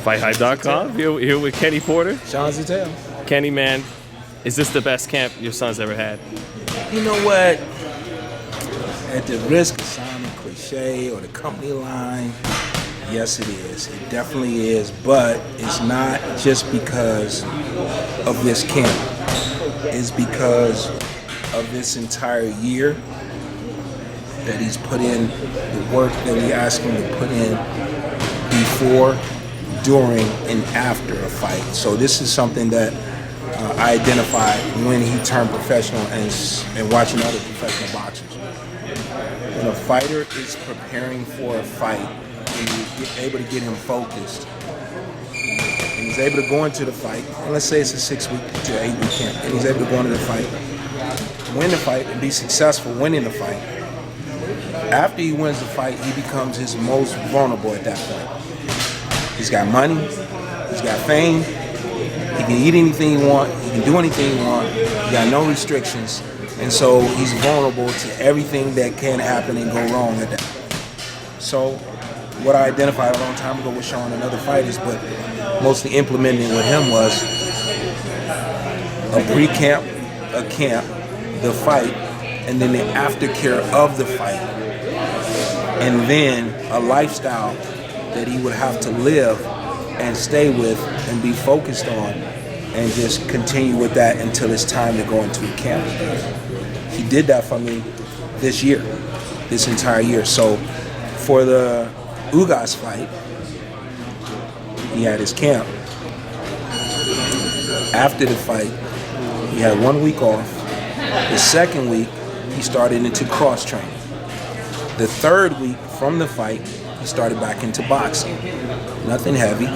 FightHype.com. Here with Kenny Porter. Shawn Porter. Kenny, man, is this the best camp your son's ever had? You know what? At the risk of sounding cliche or the company line, yes, it is. It definitely is. But it's not just because of this camp. It's because of this entire year that he's put in, the work that we ask him to put in before, during, and after a fight. So this is something that I identified when he turned professional and watching other professional boxers. When a fighter is preparing for a fight and you're able to get him focused, and he's able to go into the fight, and let's say it's a 6-week to 8-week camp, and he's able to go into the fight, win the fight, and be successful winning the fight. After he wins the fight, he becomes his most vulnerable at that point. He's got money, he's got fame, he can eat anything he wants, he can do anything he wants, he got no restrictions, and so he's vulnerable to everything that can happen and go wrong at that point. So what I identified a long time ago with Shawn and other fighters, but mostly implementing it with him, was a pre-camp, a camp, the fight, and then the aftercare of the fight. And then a lifestyle that he would have to live and stay with and be focused on, and just continue with that until it's time to go into a camp. He did that for me this year, this entire year. So for the Ugas fight, he had his camp. After the fight, he had 1 week off. The second week, he started into cross training. The third week from the fight, he started back into boxing. Nothing heavy,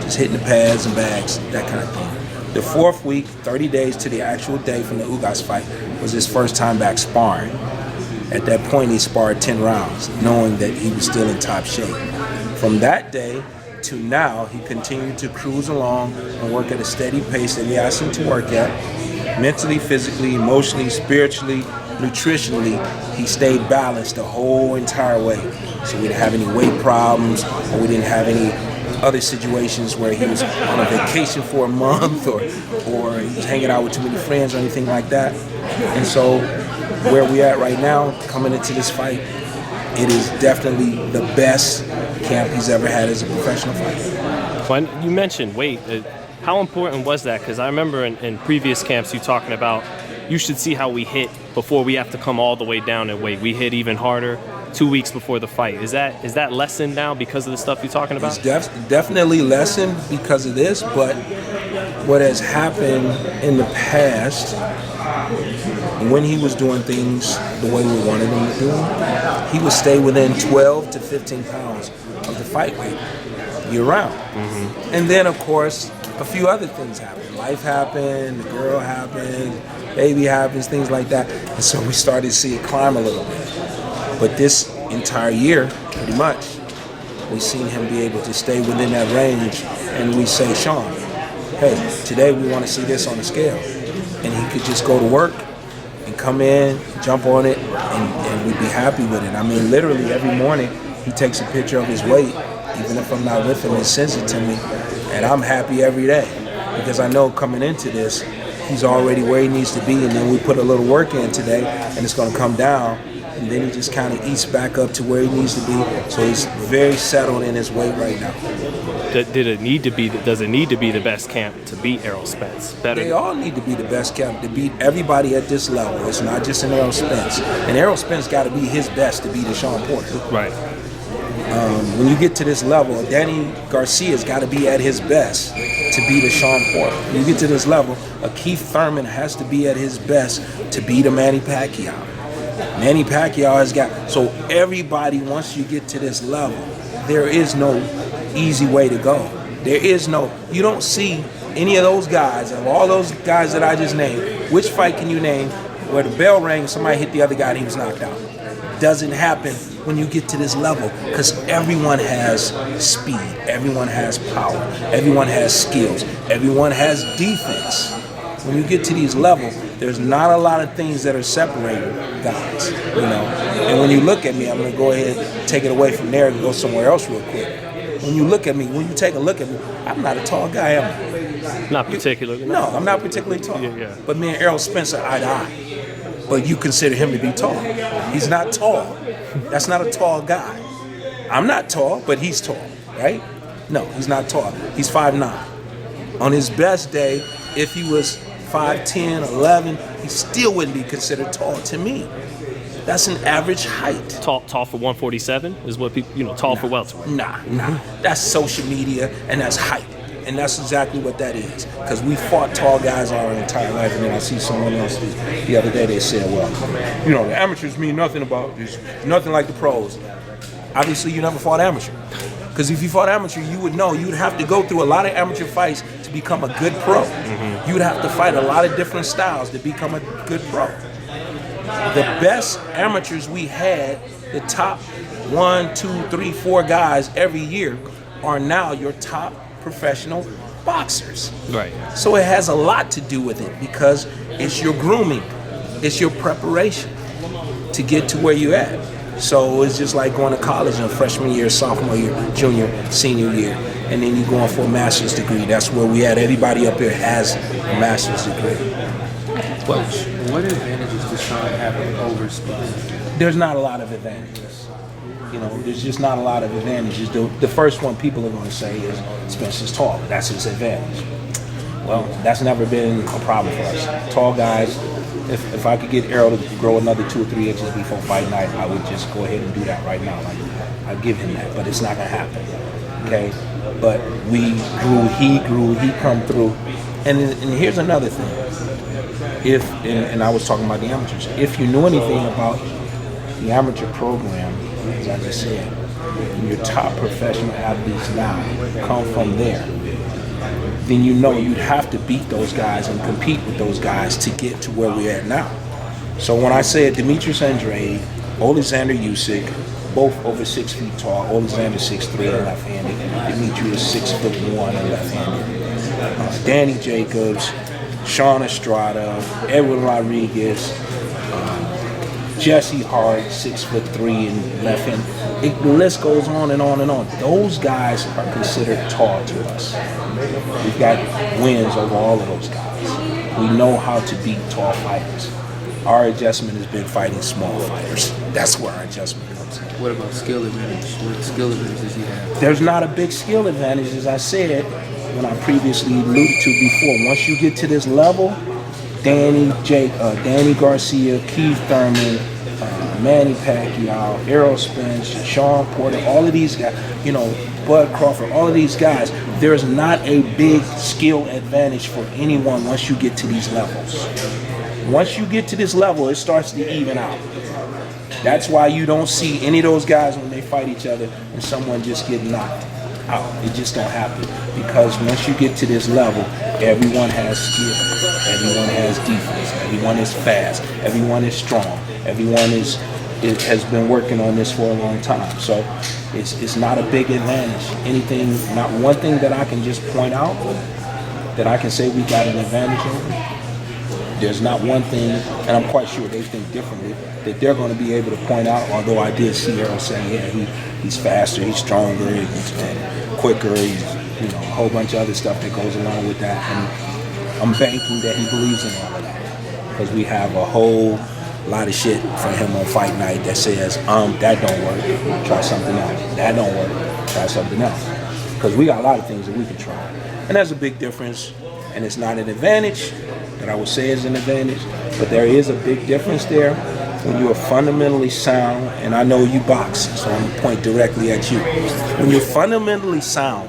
just hitting the pads and bags, that kind of thing. The fourth week, 30 days to the actual day from the Ugas fight, was his first time back sparring. At that point, he sparred 10 rounds, knowing that he was still in top shape. From that day to now, he continued to cruise along and work at a steady pace that we asked him to work at. Mentally, physically, emotionally, spiritually, nutritionally, he stayed balanced the whole entire way. So we didn't have any weight problems, or we didn't have any other situations where he was on a vacation for a month, or he was hanging out with too many friends or anything like that. And so where we at right now, coming into this fight, it is definitely the best camp he's ever had as a professional fighter. When you mentioned weight, how important was that? Because I remember in previous camps you talking about you should see how we hit before we have to come all the way down in weight. We hit even harder 2 weeks before the fight. Is that lessened now because of the stuff you're talking about? It's definitely lessened because of this, but what has happened in the past, when he was doing things the way we wanted him to do them, he would stay within 12 to 15 pounds of the fight weight year-round. Mm-hmm. And then, of course, a few other things happen. Life happened, the girl happened, baby happens, things like that. And so we started to see it climb a little bit. But this entire year, pretty much, we've seen him be able to stay within that range, and we say, Shawn, hey, today we want to see this on the scale. And he could just go to work and come in, jump on it, and we'd be happy with it. I mean, literally every morning, he takes a picture of his weight, even if I'm not with him, and sends it to me. And I'm happy every day because I know coming into this, he's already where he needs to be, and then we put a little work in today, and it's going to come down, and then he just kind of eats back up to where he needs to be. So he's very settled in his weight right now. Does it need to be the best camp to beat Errol Spence? They all need to be the best camp to beat everybody at this level. It's not just an Errol Spence. And Errol Spence got to be his best to beat a Shawn Porter. Right. When you get to this level, Danny Garcia's got to be at his best to beat a Shawn Porter. When you get to this level, a Keith Thurman has to be at his best to beat a Manny Pacquiao. Manny Pacquiao has got, so everybody, once you get to this level, there is no easy way to go. There is no, you don't see any of those guys, of all those guys that I just named, which fight can you name where the bell rang, somebody hit the other guy and he was knocked out? Doesn't happen when you get to this level, because everyone has speed, everyone has power, everyone has skills, everyone has defense. When you get to these levels, there's not a lot of things that are separating guys, you know. And when you look at me, I'm going to go ahead and take it away from there and go somewhere else real quick. when you look at me, when you take a look at me, I'm not a tall guy, am I? Not particularly. No, I'm not particularly tall. Yeah. But me and Errol Spence are eye to eye. But you consider him to be tall. He's not tall. That's not a tall guy. I'm not tall, but he's tall, right? No, he's not tall. He's 5'9". On his best day, if he was 5'10", 11, he still wouldn't be considered tall to me. That's an average height. Tall for 147 is what people, tall for welterweight. Nah. That's social media, and that's height. And that's exactly what that is. Because we fought tall guys our entire life, and then I see someone else the other day, they said, well, the amateurs mean nothing like the pros. Obviously, you never fought amateur. Because if you fought amateur, you would know you'd have to go through a lot of amateur fights to become a good pro. You'd have to fight a lot of different styles to become a good pro. The best amateurs we had, the top 1, 2, 3, 4 guys every year are now your top professional boxers. Right. So it has a lot to do with it because it's your grooming, it's your preparation to get to where you're at. So it's just like going to college in freshman year, sophomore year, junior, senior year, and then you're going for a master's degree. That's where we at. Everybody up here has a master's degree. What advantages does Shawn have over Spence? There's not a lot of advantages. There's just not a lot of advantages. The first one people are going to say is Spence is tall. That's his advantage. Well, that's never been a problem for us. Tall guys, if I could get Errol to grow another 2 or 3 inches before fight night, I would just go ahead and do that right now. I'd give him that, but it's not going to happen. Okay? But we grew, he come through. And here's another thing. And I was talking about the amateurs. If you know anything about the amateur program, as I just said, and your top professional athletes now come from there, then you'd have to beat those guys and compete with those guys to get to where we're at now. So when I said Demetrius Andrade, Alexander Usyk, both over 6 feet tall, Alexander 6'3" and left-handed, Demetrius 6'1" and left-handed, Danny Jacobs, Sean Estrada, Edwin Rodriguez, Jesse Hart, 6'3" and left hand. The list goes on and on and on. Those guys are considered tall to us. We've got wins over all of those guys. We know how to beat tall fighters. Our adjustment has been fighting small fighters. That's where our adjustment comes in. What about skill advantage? What skill advantage does he have? There's not a big skill advantage, as I said, when I previously alluded to before. Once you get to this level, Danny Garcia, Keith Thurman, Manny Pacquiao, Errol Spence, Shawn Porter, all of these guys, Bud Crawford, all of these guys, there's not a big skill advantage for anyone once you get to these levels. Once you get to this level, it starts to even out. That's why you don't see any of those guys when they fight each other and someone just get knocked out. It just don't happen. Because once you get to this level, everyone has skill. Everyone has defense. Everyone is fast. Everyone is strong. Everyone has been working on this for a long time. So it's not a big advantage. Not one thing that I can just point out that I can say we got an advantage over. There's not one thing, and I'm quite sure they think differently, that they're going to be able to point out, although I did see Errol saying, yeah, he's faster, he's stronger, he's quicker, he's, a whole bunch of other stuff that goes along with that. And I'm banking that he believes in all of that. Because we have a whole lot of shit for him on fight night that says, that don't work, try something else. That don't work, try something else. Because we got a lot of things that we can try. And that's a big difference, and it's not an advantage that I would say is an advantage, but there is a big difference there when you are fundamentally sound, and I know you box, so I'm going to point directly at you. When you're fundamentally sound,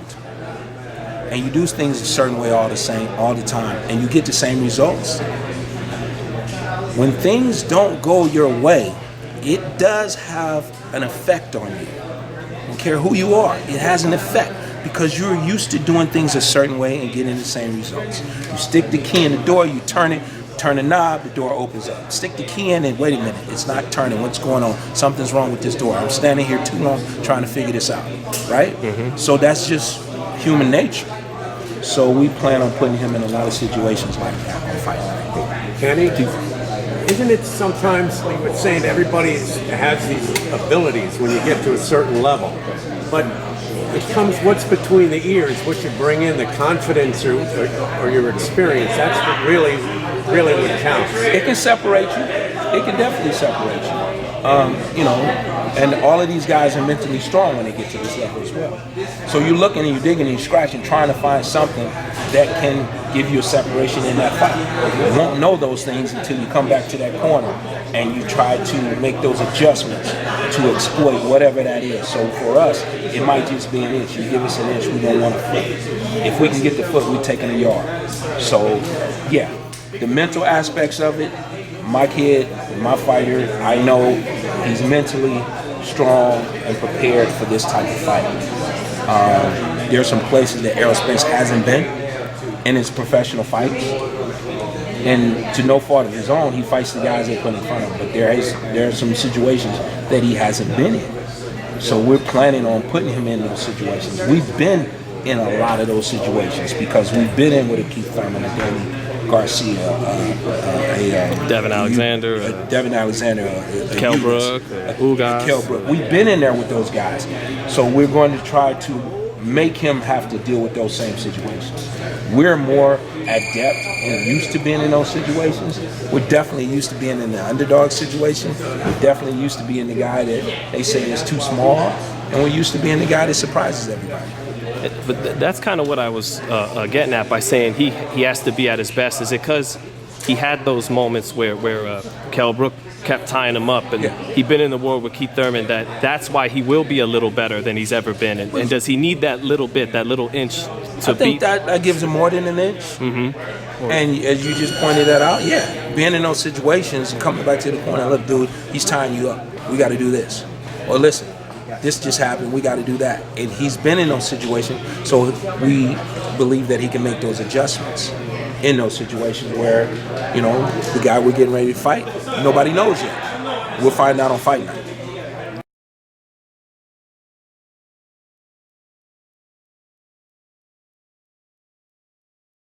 and you do things a certain way all the time, and you get the same results, when things don't go your way, it does have an effect on you. I don't care who you are, it has an effect. Because you're used to doing things a certain way and getting the same results. You stick the key in the door, you turn it, turn the knob, the door opens up. Stick the key in and wait a minute, it's not turning, what's going on? Something's wrong with this door. I'm standing here too long trying to figure this out, right? So that's just human nature. So we plan on putting him in a lot of situations like that on Fight Night. Kenny, isn't it sometimes, like we're saying, everybody has these abilities when you get to a certain level, but it comes what's between the ears, what you bring in, the confidence or your experience. That's what really what counts. It can separate you. It can definitely separate you. You know, and all of these guys are mentally strong when they get to this level as well. So you're looking and you're digging and you're scratching, trying to find something that can give you a separation in that fight. You won't know those things until you come back to that corner and you try to make those adjustments to exploit whatever that is. So for us, it might just be an inch. You give us an inch, we don't want a foot. If we can get the foot, we're taking a yard. So yeah, the mental aspects of it, my kid, my fighter, I know he's mentally strong and prepared for this type of fight. There are some places that Errol Spence hasn't been in his professional fights. And to no fault of his own, he fights the guys they put in front of him. But there are some situations that he hasn't been in. So we're planning on putting him in those situations. We've been in a lot of those situations because we've been in with a Keith Thurman, a Danny Garcia, Devin Alexander, Kell Brook, Ugas. Kell Brook. We've been in there with those guys. So we're going to try to make him have to deal with those same situations. We're more adept and used to being in those situations. We're definitely used to being in the underdog situation. We're definitely used to being the guy that they say is too small. And we're used to being the guy that surprises everybody. But that's kind of what I was getting at by saying he has to be at his best. Is it because he had those moments where Kell Brook kept tying him up, and he'd been in the war with Keith Thurman, that's why he will be a little better than he's ever been? And does he need that little bit, that little inch to beat? I think that gives him more than an inch. Mm-hmm. And as you just pointed that out, being in those situations and coming back to the corner, look, dude, he's tying you up. We got to do this. Or listen, this just happened, we got to do that. And he's been in those situations, so we believe that he can make those adjustments in those situations where, you know, the guy we're getting ready to fight, nobody knows yet. We'll find out on fight night.